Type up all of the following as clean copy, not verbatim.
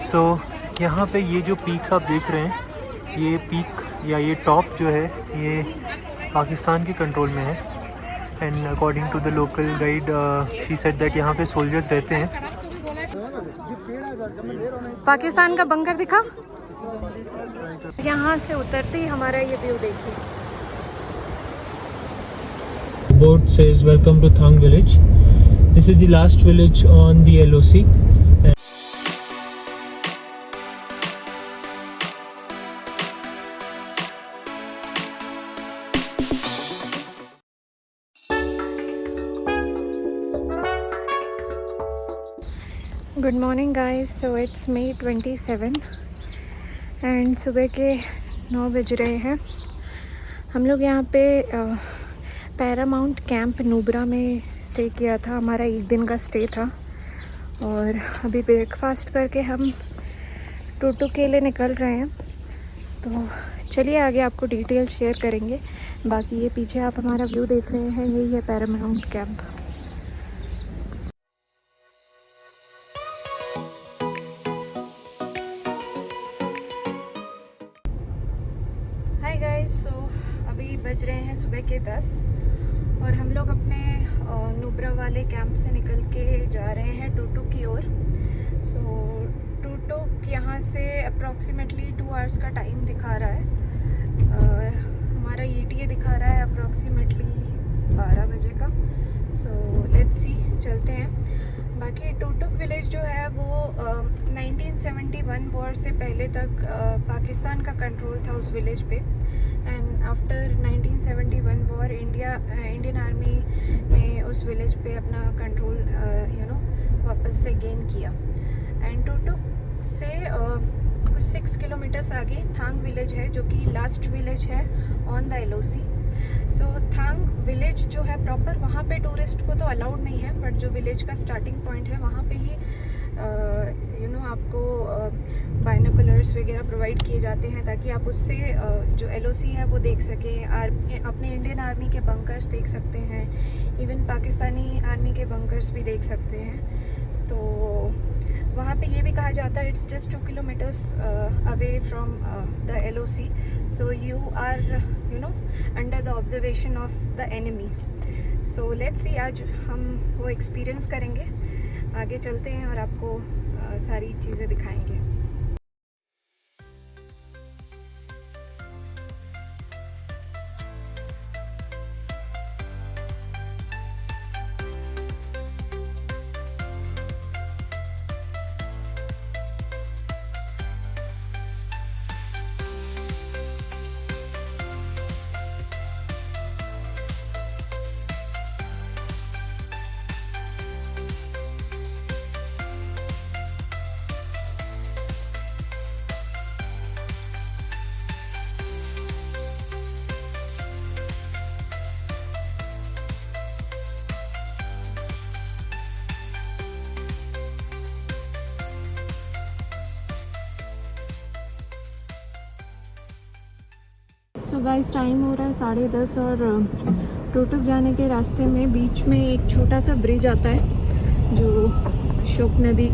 सो यहाँ पे ये जो पीक्स आप देख रहे हैं, ये पीक या ये टॉप जो है ये पाकिस्तान के कंट्रोल में है। And according to the local guide she said that यहाँ पे सोल्जर्स रहते हैं। पाकिस्तान का बंकर दिखा। यहाँ से उतरते ही हमारा ये व्यू देखिए। Boat says welcome to Thang village. This is the last village on the LOC. Good morning guys. So it's May 27 and सुबह के 9 बज रहे हैं। हम लोग यहाँ पे पैरामाउंट कैंप नुब्रा में स्टे किया था। हमारा एक दिन का स्टे था और अभी ब्रेकफास्ट करके हम टूटू के लिए निकल रहे हैं। तो चलिए आगे आपको डिटेल शेयर करेंगे। बाकी ये पीछे आप हमारा व्यू देख रहे हैं, यही है paramount camp. Hi guys. So अभी बज रहे हैं सुबह के 10 और हम लोग अपने नुब्रा वाले कैंप से निकल के जा रहे हैं टूटू की ओर। सो टूटू यहाँ से अप्रॉक्सीमेटली 2 आवर्स का टाइम दिखा रहा है। हमारा ETA दिखा रहा है अप्रॉक्सीमेटली 12 बजे का। सो लेट्स सी, चलते हैं। बाकी टूटुक विलेज जो है वो 1971 वॉर से पहले तक पाकिस्तान का कंट्रोल था उस विलेज पे। And after 1971 war Indian army ने उस विलेज पे अपना कंट्रोल वापस से गेन किया। एंड टूटुक से कुछ 6 किलोमीटर्स आगे थांग विलेज है, जो कि लास्ट विलेज है on the LOC। So Thang village जो है प्रॉपर, वहाँ पे टूरिस्ट को तो अलाउड नहीं है, बट जो विलेज का स्टार्टिंग पॉइंट है वहाँ पे ही आपको बाइनोकुलर्स वगैरह प्रोवाइड किए जाते हैं ताकि आप उससे जो LOC है वो देख सकें। अपने इंडियन आर्मी के बंकर्स देख सकते हैं, इवन पाकिस्तानी आर्मी के बंकर्स भी देख सकते हैं। तो वहाँ पे ये भी कहा जाता है it's just 2 kilometres away from the LOC, so you are under the observation of the enemy. So let's see, आज हम वो एक्सपीरियंस करेंगे। आगे चलते हैं और आपको सारी चीज़ें दिखाएंगे। सो गाइस, टाइम हो रहा है 10:30 और टूटुक जाने के रास्ते में बीच में एक छोटा सा ब्रिज आता है जो शोक नदी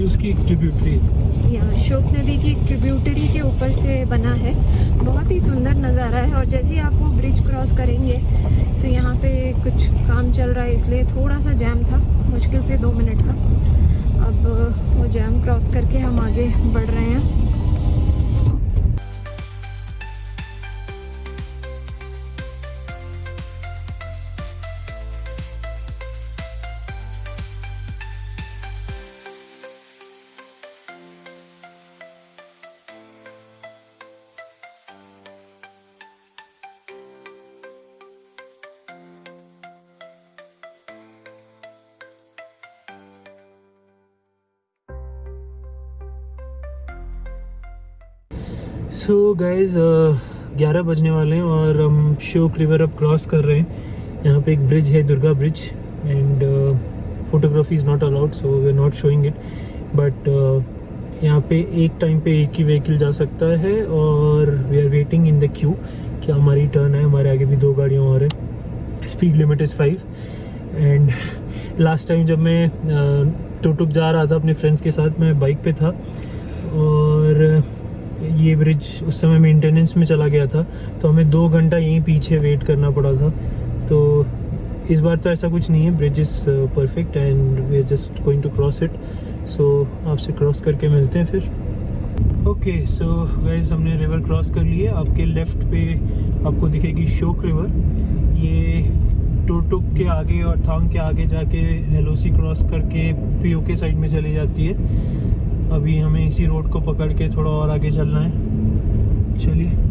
उसकी एक ट्रिब्यूटरी, शोक नदी की एक ट्रिब्यूटरी के ऊपर से बना है। बहुत ही सुंदर नज़ारा है। और जैसे ही आप वो ब्रिज क्रॉस करेंगे तो यहाँ पे कुछ काम चल रहा है, इसलिए थोड़ा सा जैम था, मुश्किल से 2 मिनट का। अब वो जैम क्रॉस करके हम आगे बढ़ रहे हैं। सो गाइज 11 बजने वाले हैं और हम शोक रिवर अब क्रॉस कर रहे हैं। यहाँ पे एक ब्रिज है, Durga bridge, and photography is not allowed, so we are not showing it. But यहाँ पे एक टाइम पे एक ही व्हीकल जा सकता है और we are waiting in the queue कि हमारी टर्न है। हमारे आगे भी 2 गाड़ियाँ और हैं। Speed limit is 5। And last time जब मैं टुकटुक जा रहा था अपने फ्रेंड्स के साथ, मैं बाइक पे था और ये ब्रिज उस समय मेंटेनेंस में चला गया था, तो हमें 2 घंटा यहीं पीछे वेट करना पड़ा था। तो इस बार तो ऐसा कुछ नहीं है, bridge is perfect and we are just going to cross it. So आपसे क्रॉस करके मिलते हैं फिर। ओके सो गाइस, हमने रिवर क्रॉस कर लिए। आपके लेफ़्ट पे आपको दिखेगी श्योक रिवर, ये टुकटुक के आगे और थांग के आगे जाके एलओसी क्रॉस करके पीओके साइड में चली जाती है। अभी हमें इसी रोड को पकड़ के थोड़ा और आगे चलना है, चलिए।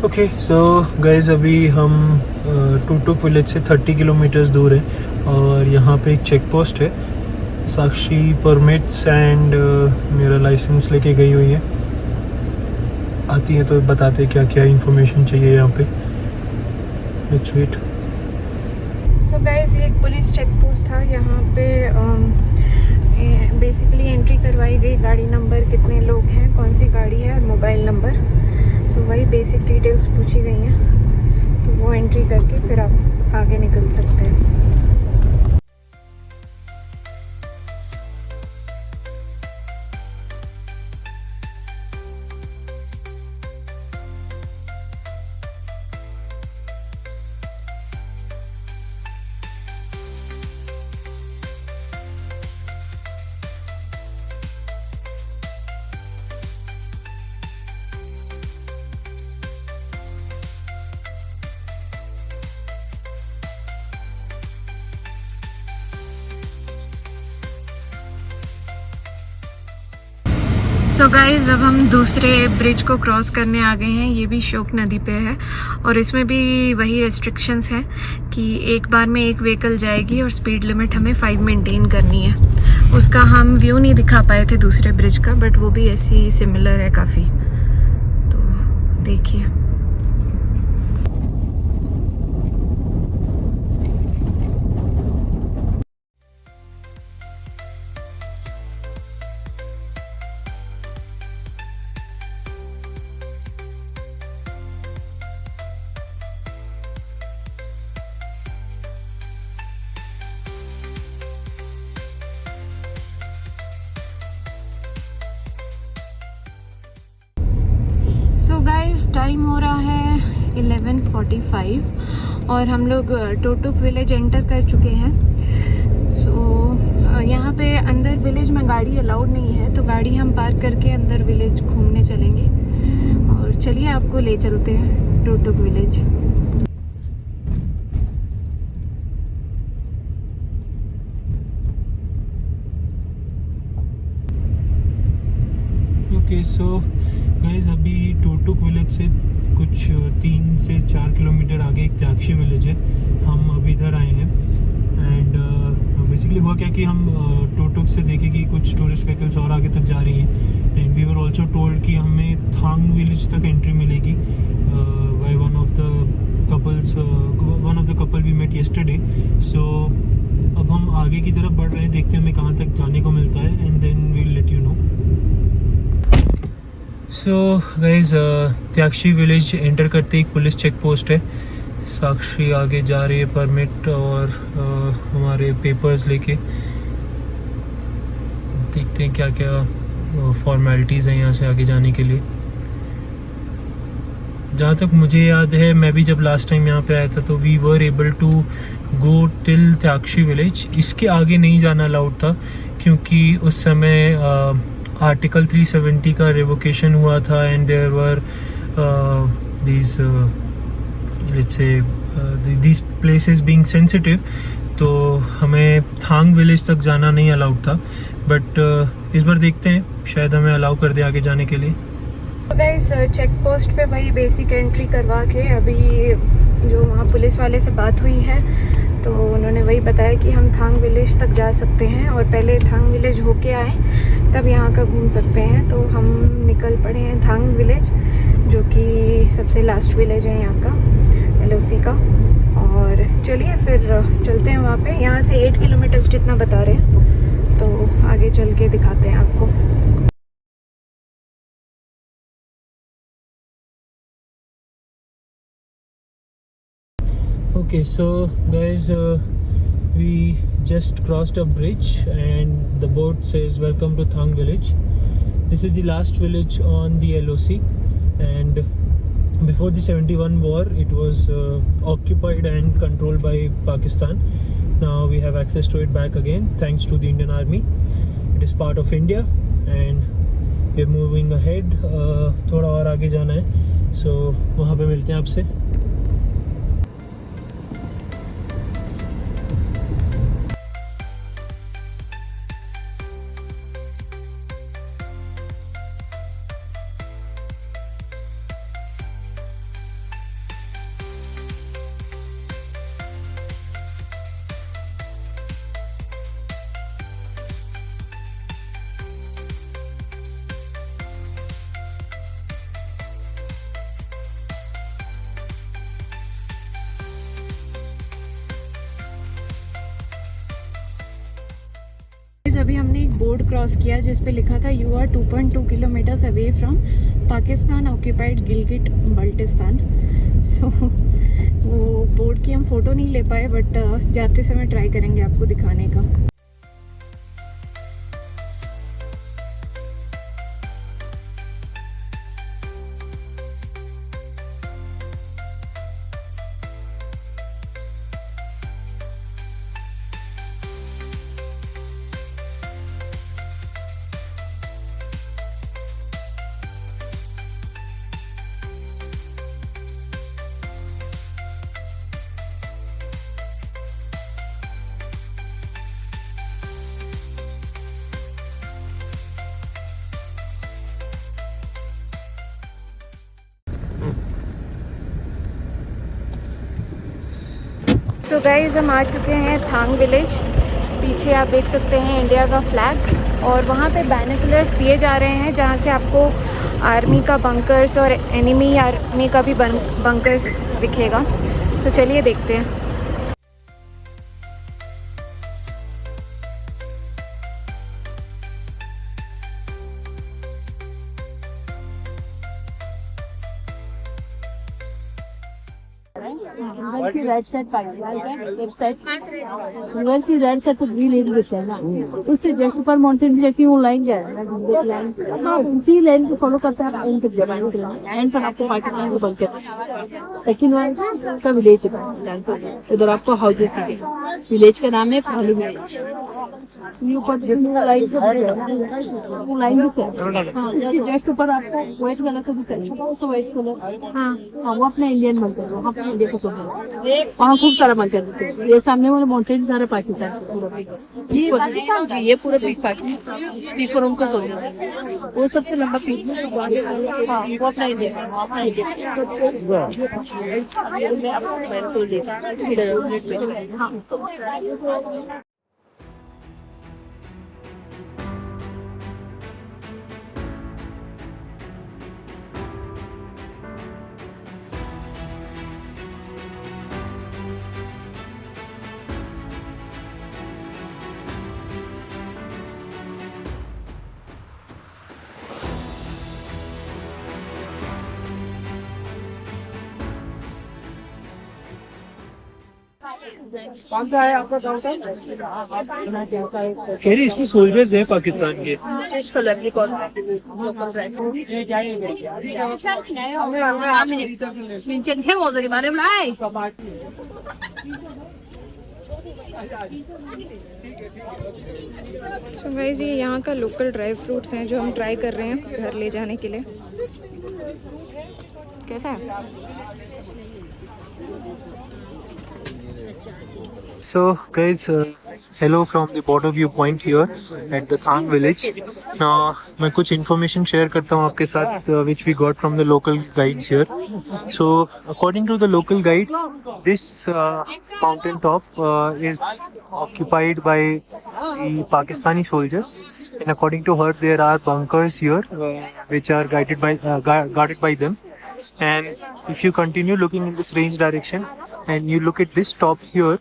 ओके सो गाइज़, अभी हम टुकटुक विलेज से 30 किलोमीटर्स दूर है और यहाँ पे एक चेक पोस्ट है। साक्षी परमिट्स एंड मेरा लाइसेंस लेके गई हुई है, आती है तो बताते क्या क्या इन्फॉर्मेशन चाहिए यहाँ पे। Let's wait. सो गाइस, ये एक पुलिस चेक पोस्ट था। यहाँ पे बेसिकली एंट्री करवाई गई, गाड़ी नंबर, कितने लोग हैं, कौन सी गाड़ी है, मोबाइल नंबर। सो वही बेसिक डिटेल्स पूछी गई हैं, तो वो एंट्री करके फिर आप आगे निकल सकते हैं। सो गाइज़, अब हम दूसरे ब्रिज को क्रॉस करने आ गए हैं। ये भी श्योक नदी पे है और इसमें भी वही रेस्ट्रिक्शंस हैं कि एक बार में एक व्हीकल जाएगी और स्पीड लिमिट हमें 5 मेंटेन करनी है। उसका हम व्यू नहीं दिखा पाए थे दूसरे ब्रिज का, बट वो भी ऐसी सिमिलर है काफ़ी, तो देखिए। सो गाइस, टाइम हो रहा है 11:45 और हम लोग टुकटुक विलेज एंटर कर चुके हैं। सो यहाँ पे अंदर विलेज में गाड़ी अलाउड नहीं है, तो गाड़ी हम पार्क करके अंदर विलेज घूमने चलेंगे। और चलिए आपको ले चलते हैं Turtuk village. Okay so guys, अभी टुकटुक विलेज से कुछ 3 से 4 किलोमीटर आगे एक त्याक्षी विलेज है, हम अभी इधर आए हैं। एंड बेसिकली हुआ क्या कि हम टुकटुक से देखे कि कुछ टूरिस्ट व्हीकल्स और आगे तक जा रही हैं and we were also told कि हमें थांग विलेज तक एंट्री मिलेगी by one of the couple we met yesterday. So अब हम आगे की तरफ बढ़ रहे हैं, देखते हैं हमें कहाँ तक जाने को मिलता है and then we will let you know. So guys, Tyakshi village enter करते एक पुलिस चेक पोस्ट है। साक्षी आगे जा रही है परमिट और हमारे पेपर्स लेके। देखते हैं क्या क्या फॉर्मेलिटीज़ हैं यहाँ से आगे जाने के लिए। जहाँ तक मुझे याद है, मैं भी जब लास्ट टाइम यहाँ पे आया था तो we were able to go till Tyakshi village. इसके आगे नहीं जाना अलाउड था क्योंकि उस समय आर्टिकल 370 का रिवोकेशन हुआ था and there were these places being sensitive, तो हमें थांग विलेज तक जाना नहीं अलाउड था। बट इस बार देखते हैं, शायद हमें अलाउ कर दे आगे जाने के लिए। तो गाइस, चेक पोस्ट पे वही बेसिक एंट्री करवा के अभी जो वहाँ पुलिस वाले से बात हुई है तो उन्होंने वही बताया कि हम थांग विलेज तक जा सकते हैं और पहले थांग विलेज होके आए तब यहाँ का घूम सकते हैं। तो हम निकल पड़े हैं थांग विलेज, जो कि सबसे लास्ट विलेज है यहाँ का। LOC का। और चलिए फिर चलते हैं वहाँ पे। यहाँ से 8 किलोमीटर जितना बता रहे हैं, तो आगे चल के दिखाते हैं आपको। Okay, so guys, we just crossed a bridge and the board says welcome to Thang village. This is the last village on the LOC, and before the 71 war it was occupied and controlled by Pakistan. Now we have access to it back again thanks to the Indian Army. It is part of India and we are moving ahead. थोड़ा और आगे जाना है, so वहाँ पे मिलते हैं आपसे। अभी हमने एक बोर्ड क्रॉस किया जिस पे लिखा था you are 2.2 kilometres away from Pakistan occupied Gilgit Baltistan. So वो बोर्ड की हम फ़ोटो नहीं ले पाए, बट जाते समय ट्राई करेंगे आपको दिखाने का। सो गाइज़, हम आ चुके हैं थांग विलेज। पीछे आप देख सकते हैं इंडिया का फ्लैग, और वहाँ पे बैनोकुलर्स दिए जा रहे हैं जहाँ से आपको आर्मी का बंकर्स और एनिमी आर्मी का भी बंकर्स दिखेगा। सो चलिए देखते हैं। की राइट साइड पाकिस्तान है, लेफ्ट साइड रिवर की राइट साइड तो ग्रीन एरिया दिखता है ना, उससे जस्ट ऊपर माउंटेन जाके वो लाइन जा रहा है लाइन, हाँ उसी लाइन को फॉलो करता है एंड तक जाना है। एंड पर आपको पाकिस्तान को बंद करना। सेकंड वन का विलेज है, इधर आपको हाउसेस है। विलेज का नाम है भालू विलेज। ये ऊपर लाइन वो लाइन भी है, हाँ उसके जस्ट ऊपर आपको व्हाइट कलर का भी है, तो व्हाइट कलर हाँ वो अपना इंडियन बनता है, वहाँ पे इंडिया का वहाँ खूब सारा मन करते हैं। ये सामने वाले माउंटेन सारा पाकिस्तान, ये पाकिस्तान जी, ये पूरा पीक पाकिस्तान पीक पर उनको सोच वो सबसे लंबा पीक है। हाँ वो अपना इंडिया है, अपना इंडिया। कौन सा है आपका गाँव का? कह रही इसमें सोल्जर्स है पाकिस्तान के। सो गाइस, ये यहाँ का लोकल ड्राई फ्रूट्स हैं जो हम ट्राई कर रहे हैं घर ले जाने के लिए। कैसा है? So guys, hello from the border view point here at the Thang village. Now मैं कुछ information share करता हूँ आपके साथ which we got from the local guides here. So according to the local guide, this mountain top is occupied by the Pakistani soldiers, and according to her there are bunkers here which are guarded by them. and if you continue looking in this range direction and you look at this top here,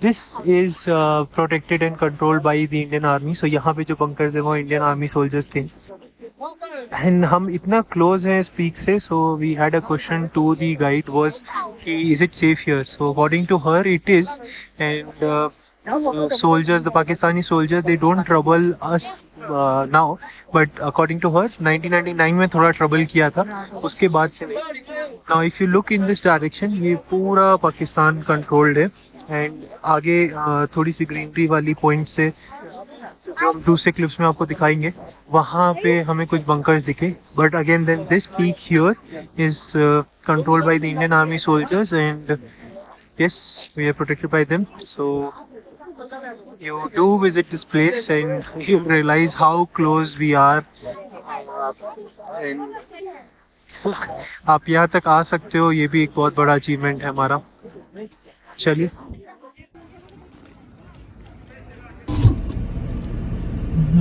this is protected and controlled by the Indian Army. So यहाँ पे जो bunkers है वो Indian Army soldiers थे. And हम इतना close हैं इस peak से, so we had a question to the guide was कि is it safe here? So according to her it is, and soldiers, the Pakistani soldiers, they don't trouble us now, but according to her 1999 में थोड़ा trouble किया था, उसके बाद से नहीं. Now if you look in this direction, ये पूरा पाकिस्तान controlled है, and आगे थोड़ी सी ग्रीनरी वाली पॉइंट से जो हम दूसरे क्लिप्स में आपको दिखाएंगे, वहाँ पे हमें कुछ बंकर्स दिखे. But again then this peak here is controlled by the Indian army soldiers and yes, we are protected by them. So you do visit this place and you realize how close we are, and आप यहाँ तक आ सकते हो, ये भी एक बहुत बड़ा अचीवमेंट है हमारा. चलिए.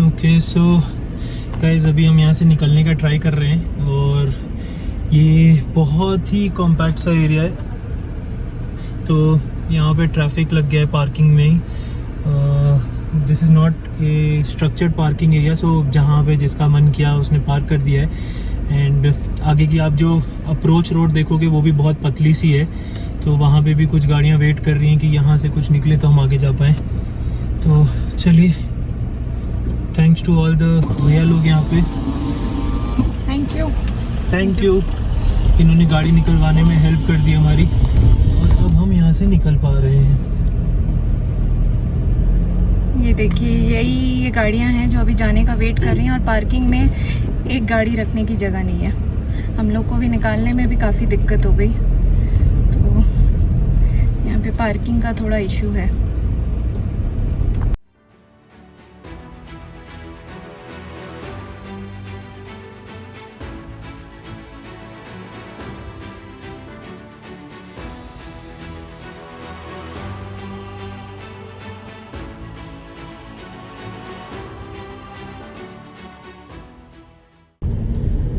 ओके सो गाइस, अभी हम यहाँ से निकलने का ट्राई कर रहे हैं और ये बहुत ही कॉम्पैक्ट सा एरिया है. तो यहाँ पे ट्रैफिक लग गया है पार्किंग में ही. This is not a structured parking area, so जहाँ पे जिसका मन किया उसने पार्क कर दिया है. एंड आगे की आप जो अप्रोच रोड देखोगे वो भी बहुत पतली सी है, तो वहाँ पे भी कुछ गाड़ियाँ वेट कर रही हैं कि यहाँ से कुछ निकले तो हम आगे जा पाएँ. तो चलिए, थैंक्स टू ऑल द भैया लोग यहाँ पे. Thank you. इन्होंने गाड़ी निकलवाने में हेल्प कर दी हमारी, और अब हम यहाँ से निकल पा रहे हैं. ये देखिए, ये गाड़ियाँ हैं जो अभी जाने का वेट कर रही हैं, और पार्किंग में एक गाड़ी रखने की जगह नहीं है. हम लोग को भी निकालने में भी काफ़ी दिक्कत हो गई, तो यहाँ पे पार्किंग का थोड़ा इशू है.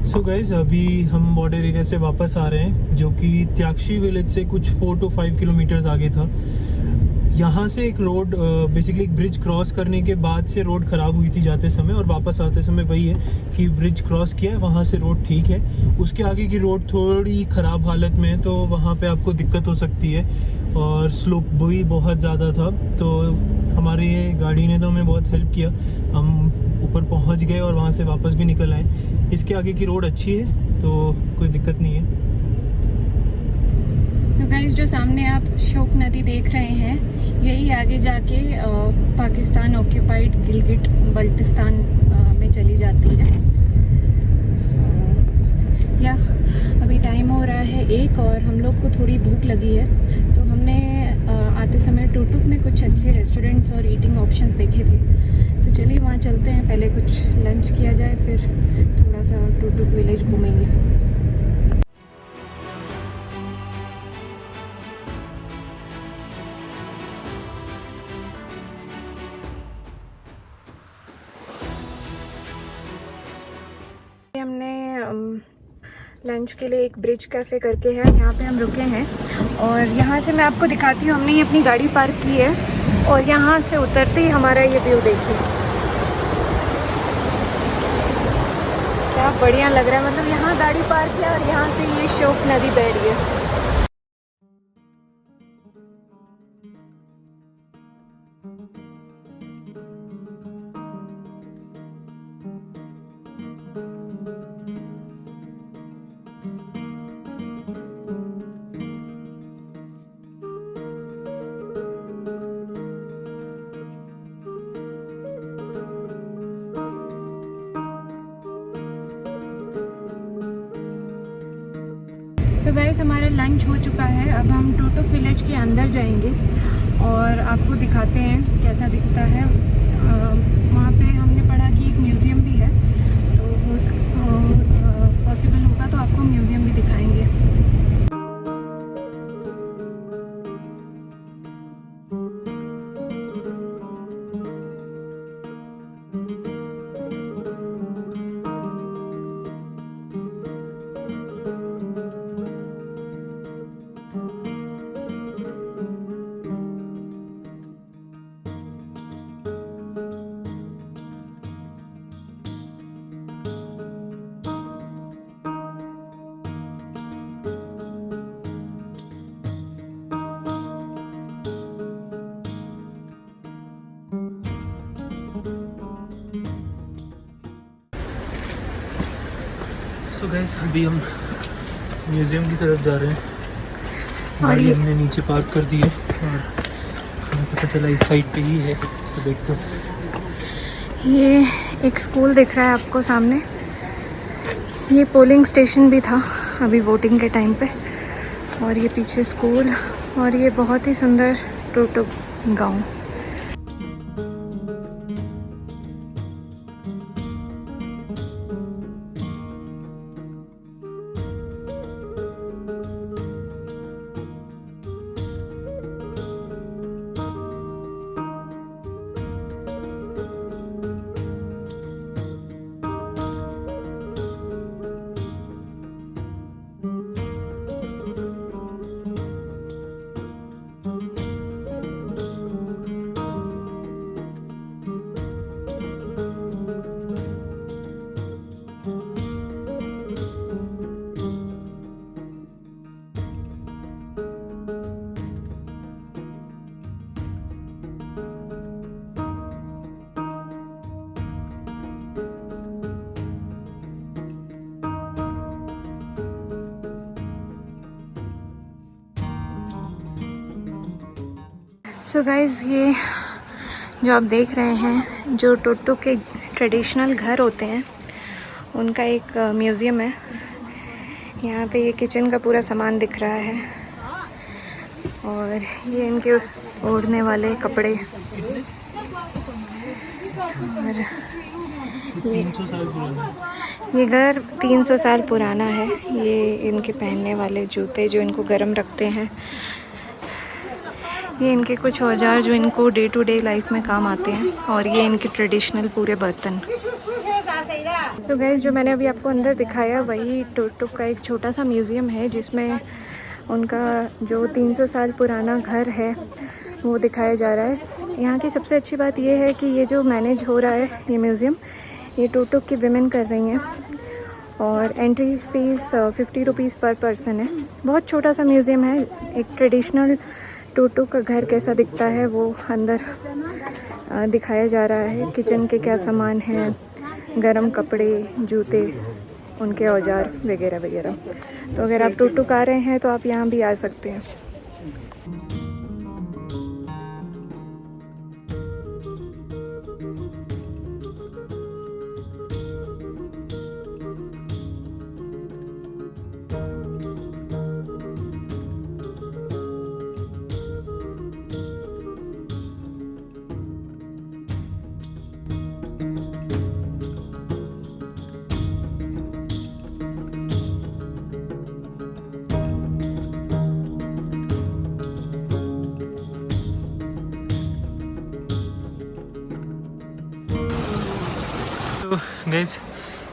सो गाइज, अभी हम बॉर्डर एरिया से वापस आ रहे हैं, जो कि त्याक्षी विलेज से कुछ 4 to 5 किलोमीटर्स आगे था. यहाँ से एक रोड, बेसिकली एक ब्रिज क्रॉस करने के बाद से रोड ख़राब हुई थी जाते समय, और वापस आते समय वही है कि ब्रिज क्रॉस किया है, वहाँ से रोड ठीक है. उसके आगे की रोड थोड़ी ख़राब हालत में है, तो वहाँ पे आपको दिक्कत हो सकती है, और स्लोप भी बहुत ज़्यादा था. तो हमारी गाड़ी ने तो हमें बहुत हेल्प किया, हम ऊपर पहुँच गए और वहाँ से वापस भी निकल आए. इसके आगे की रोड अच्छी है, तो कोई दिक्कत नहीं है. सो गाइस, जो सामने आप शोक नदी देख रहे हैं, यही आगे जाके पाकिस्तान ऑक्यूपाइड गिलगिट बल्टिस्तान में चली जाती है. सो या अभी टाइम हो रहा है 1, और हम लोग को थोड़ी भूख लगी है, तो हमने आते समय टुकटुक में कुछ अच्छे रेस्टोरेंट्स और ईटिंग ऑप्शंस देखे थे. तो चलिए वहाँ चलते हैं, पहले कुछ लंच किया जाए, फिर थोड़ा सा टुकटुक विलेज घूमेंगे. हमने लंच के लिए एक ब्रिज कैफ़े करके है, यहाँ पे हम रुके हैं, और यहाँ से मैं आपको दिखाती हूँ. हमने ये अपनी गाड़ी पार्क की है, और यहाँ से उतरते ही हमारा ये व्यू देखिए, क्या बढ़िया लग रहा है. मतलब यहाँ गाड़ी पार्क है और यहाँ से ये शोक नदी बह रही है. सो गाइस, हमारा लंच हो चुका है. अब हम टुकटुक विलेज के अंदर जाएंगे और आपको दिखाते हैं कैसा दिखता है. वहाँ पे हमने पढ़ा कि एक म्यूज़ियम भी है, तो पॉसिबल होगा तो आपको म्यूज़ियम भी दिखाएंगे. सो गाइस अभी हम म्यूज़ियम की तरफ जा रहे हैं। और गाड़ी ये हमने नीचे पार्क कर दी है और हमें पता चला इस साइड पे ही है। तो देखते हो, ये एक स्कूल दिख रहा है आपको सामने। ये पोलिंग स्टेशन भी था अभी वोटिंग के टाइम पे। और ये पीछे स्कूल और ये बहुत ही सुंदर टूटुक गांव। सो गाइज़, ये जो आप देख रहे हैं जो टुकटुक के ट्रेडिशनल घर होते हैं उनका एक म्यूज़ियम है। यहाँ पे ये किचन का पूरा सामान दिख रहा है और ये इनके ओढ़ने वाले कपड़े और 300 साल पुराना। ये घर 300 साल पुराना है। ये इनके पहनने वाले जूते जो इनको गर्म रखते हैं। ये इनके कुछ औजार जो इनको डे टू डे लाइफ में काम आते हैं और ये इनके ट्रेडिशनल पूरे बर्तन। सो गाइस, जो मैंने अभी आपको अंदर दिखाया वही टुकटुक का एक छोटा सा म्यूज़ियम है जिसमें उनका जो 300 साल पुराना घर है वो दिखाया जा रहा है। यहाँ की सबसे अच्छी बात ये है कि ये जो मैनेज हो रहा है ये म्यूज़ियम, ये टुकटुक की विमेन कर रही हैं और एंट्री फ़ीस 50 रुपीज़ पर पर्सन है। बहुत छोटा सा म्यूज़ियम है। एक ट्रेडिशनल टुकटुक का घर कैसा दिखता है वो अंदर दिखाया जा रहा है। किचन के क्या सामान हैं, गरम कपड़े, जूते, उनके औजार वगैरह वगैरह। तो अगर आप टुकटुक आ रहे हैं तो आप यहाँ भी आ सकते हैं। तो गाइस,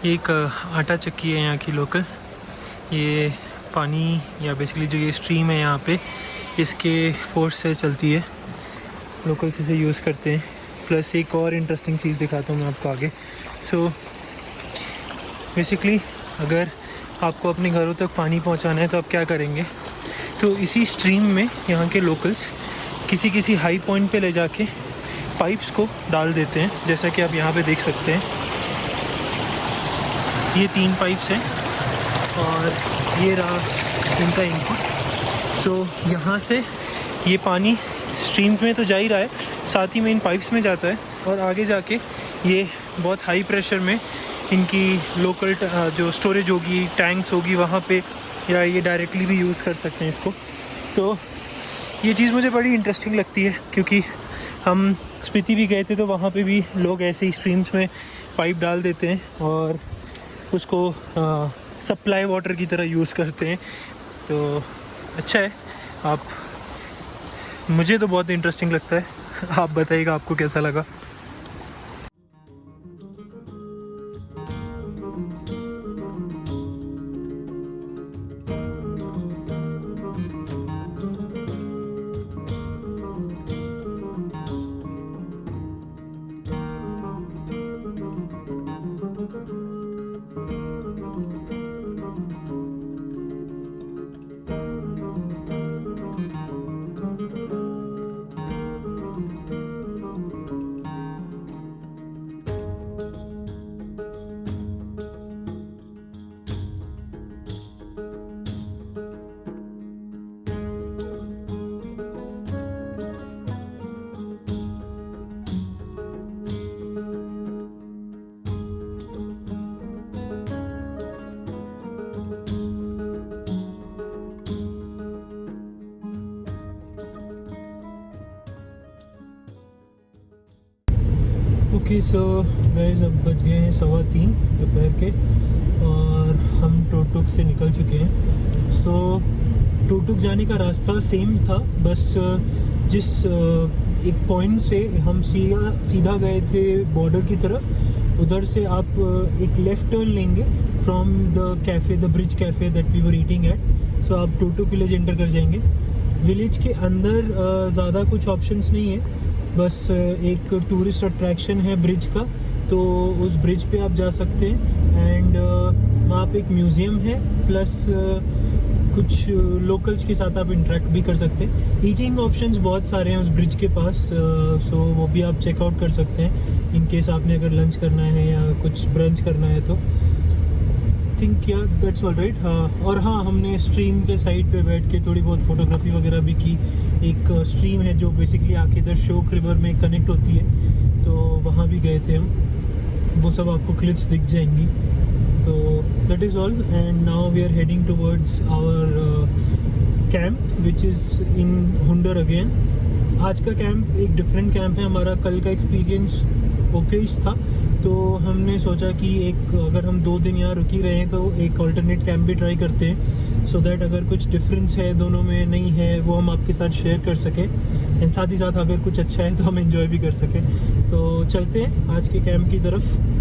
ये एक आटा चक्की है यहाँ की लोकल। ये पानी या बेसिकली जो ये स्ट्रीम है यहाँ पे इसके फोर्स से चलती है। लोकल्स इसे यूज़ करते हैं। प्लस एक और इंटरेस्टिंग चीज़ दिखाता हूँ मैं आपको आगे। सो बेसिकली अगर आपको अपने घरों तक पानी पहुँचाना है तो आप क्या करेंगे, तो इसी स्ट्रीम में यहाँ के लोकल्स किसी हाई पॉइंट पे ले जाके पाइप्स को डाल देते हैं। जैसा कि आप यहाँ पे देख सकते हैं, ये 3 पाइप्स हैं और ये रहा इनका इनपुट। सो यहाँ से ये पानी स्ट्रीम में तो जा ही रहा है, साथ ही में इन पाइप्स में जाता है और आगे जाके ये बहुत हाई प्रेशर में इनकी लोकल जो स्टोरेज होगी, टैंक्स होगी वहाँ पे, या ये डायरेक्टली भी यूज़ कर सकते हैं इसको। तो ये चीज़ मुझे बड़ी इंटरेस्टिंग लगती है क्योंकि हम स्पीति भी गए थे तो वहाँ पे भी लोग ऐसे ही स्ट्रीम्स में पाइप डाल देते हैं और उसको सप्लाई वाटर की तरह यूज़ करते हैं। तो अच्छा है। मुझे तो बहुत इंटरेस्टिंग लगता है। आप बताइएगा आपको कैसा लगा। ओके सो गाइस अब बज गए हैं 3:15 दोपहर के और हम टोटुक से निकल चुके हैं। सो टोटुक जाने का रास्ता सेम था, बस जिस एक पॉइंट से हम सीधा गए थे बॉर्डर की तरफ, उधर से आप एक लेफ़्ट टर्न लेंगे from the cafe, the bridge cafe that we were eating at. So आप टोटुक विलेज एंटर कर जाएंगे। विलेज के अंदर ज़्यादा कुछ ऑप्शंस नहीं है, बस एक टूरिस्ट अट्रैक्शन है ब्रिज का, तो उस ब्रिज पे आप जा सकते हैं। एंड वहाँ पे एक म्यूज़ियम है, प्लस कुछ लोकल्स के साथ आप इंटरेक्ट भी कर सकते हैं। ईटिंग ऑप्शंस बहुत सारे हैं उस ब्रिज के पास, सो वो भी आप चेकआउट कर सकते हैं इन केस आपने अगर लंच करना है या कुछ ब्रंच करना है तो। थिंक या दैट्स ऑल राइट। और हाँ, हमने स्ट्रीम के साइड पे बैठ के थोड़ी बहुत फोटोग्राफी वगैरह भी की। एक स्ट्रीम है जो बेसिकली आके इधर श्योक रिवर में कनेक्ट होती है, तो वहाँ भी गए थे हम। वो सब आपको क्लिप्स दिख जाएंगी। तो that is all and now we are heading towards our camp which is in Hunder again. आज का कैंप एक डिफरेंट कैंप है। हमारा कल का एक्सपीरियंस ओकेश था, तो हमने सोचा कि एक अगर हम 2 दिन यहाँ रुकी रहे हैं तो एक ऑल्टरनेट कैंप भी ट्राई करते हैं, सो दैट अगर कुछ डिफरेंस है दोनों में नहीं है वो हम आपके साथ शेयर कर सकें, एंड साथ ही साथ अगर कुछ अच्छा है तो हम एंजॉय भी कर सकें। तो चलते हैं आज के कैंप की तरफ।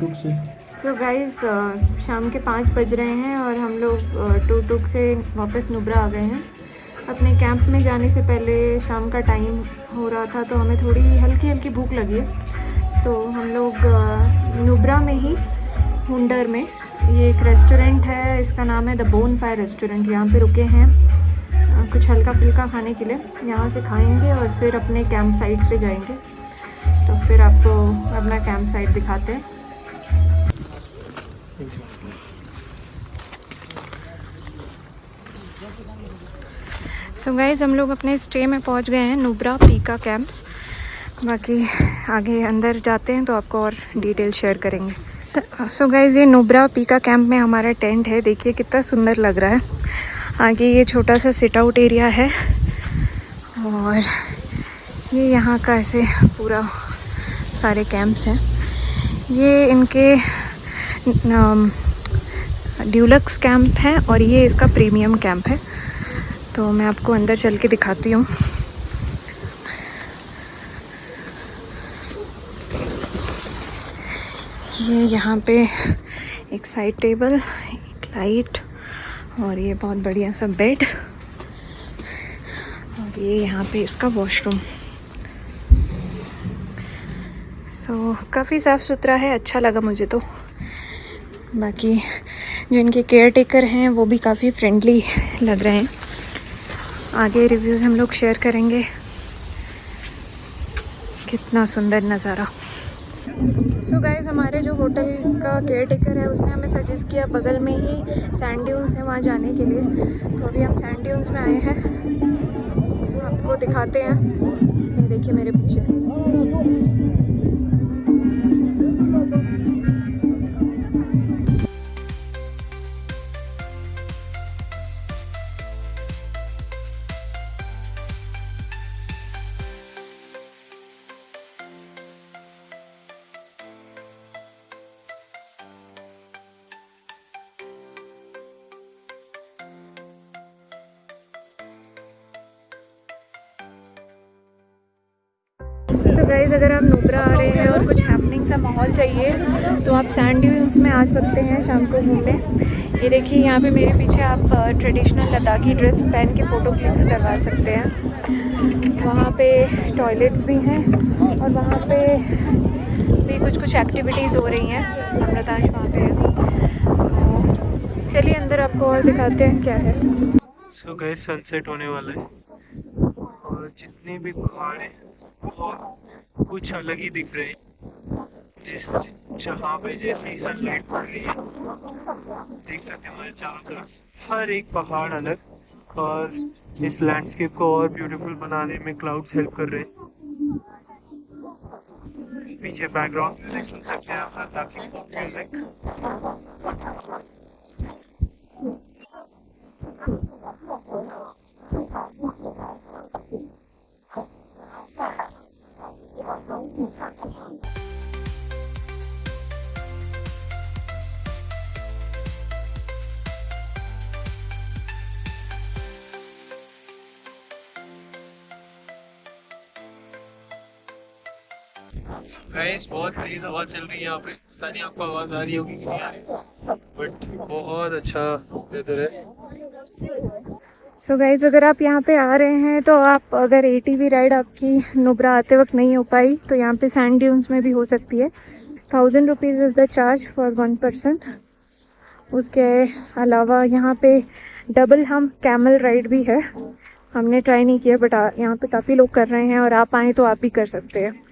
टुक से सो गाइज़ शाम के 5 बज रहे हैं और हम लोग टुक से वापस नुब्रा आ गए हैं। अपने कैंप में जाने से पहले शाम का टाइम हो रहा था, तो हमें थोड़ी हल्की हल्की भूख लगी है, तो हम लोग नुब्रा में ही हुंडर में ये एक रेस्टोरेंट है, इसका नाम है द बोन फायर रेस्टोरेंट। यहाँ पे रुके हैं कुछ हल्का फुल्का खाने के लिए। यहाँ से खाएंगे और फिर अपने कैंप साइट पे जाएंगे, तो फिर आपको अपना कैंप साइट दिखाते हैं। सो गाइज़ हम लोग अपने स्टे में पहुंच गए हैं, नुब्रा पीका कैंप्स। बाकी आगे अंदर जाते हैं तो आपको और डिटेल शेयर करेंगे। सो गाइज़ ये नुब्रा पीका कैंप में हमारा टेंट है, देखिए कितना सुंदर लग रहा है। आगे ये छोटा सा सिट आउट एरिया है और ये यहाँ का ऐसे पूरा सारे कैंप्स हैं। ये इनके ड्यूलक्स कैंप है और ये इसका प्रीमियम कैंप है, तो मैं आपको अंदर चल के दिखाती हूँ। ये यहाँ पे एक साइड टेबल, एक लाइट और ये बहुत बढ़िया सा बेड और ये यहाँ पे इसका वॉशरूम। सो काफ़ी साफ़ सुथरा है, अच्छा लगा मुझे तो। बाकी जो इनके केयर टेकर हैं वो भी काफ़ी फ्रेंडली लग रहे हैं। आगे रिव्यूज़ हम लोग शेयर करेंगे। कितना सुंदर नज़ारा। सो गाइस, हमारे जो होटल का केयर टेकर है उसने हमें सजेस्ट किया बगल में ही सैंड ड्यून्स है वहाँ जाने के लिए। तो अभी हम सैंड ड्यून्स में आए हैं, आपको दिखाते हैं। ये देखिए मेरे पीछे। सो गाइज़, अगर आप नुब्रा आ रहे हैं और कुछ हैपनिंग सा माहौल चाहिए तो आप सैंड ड्यून्स में आ सकते हैं शाम को घूमने। ये देखिए यहाँ पे मेरे पीछे आप ट्रेडिशनल लद्दाखी ड्रेस पहन के फ़ोटो क्लिक्स करवा सकते हैं। वहाँ पे टॉयलेट्स भी हैं और वहाँ पे भी कुछ एक्टिविटीज़ हो रही हैं। अमृतांश वहाँ पे है। सो चलिए अंदर आपको और दिखाते हैं क्या है। सो गाइस, सनसेट होने वाला है और जितने भी पहाड़ हैं वो कुछ अलग ही दिख रहे हैं। जहाँ पे जैसे ही सनलाइट पड़ रही है देख सकते हैं हमारे चारों तरफ हर एक पहाड़ अलग, और इस लैंडस्केप को और ब्यूटीफुल बनाने में क्लाउड्स हेल्प कर रहे हैं। पीछे बैकग्राउंड म्यूजिक सुन सकते हैं आप, लद्दाखी फोक म्यूजिक। गाइस, बहुत तेज हवा चल रही है यहाँ पे। पता नहीं आपको आवाज आ रही होगी कि नहीं आ रही, बट बहुत अच्छा वेदर है। सो गाइज, अगर आप यहाँ पे आ रहे हैं तो आप अगर ATV राइड आपकी नुब्रा आते वक्त नहीं हो पाई तो यहाँ पे सैंड ड्यून्स में भी हो सकती है। 1000 rupees is the charge for 1 person. उसके अलावा यहाँ पे डबल हम कैमल राइड भी है। हमने ट्राई नहीं किया बट यहाँ पे काफ़ी लोग कर रहे हैं और आप आएँ तो आप भी कर सकते हैं।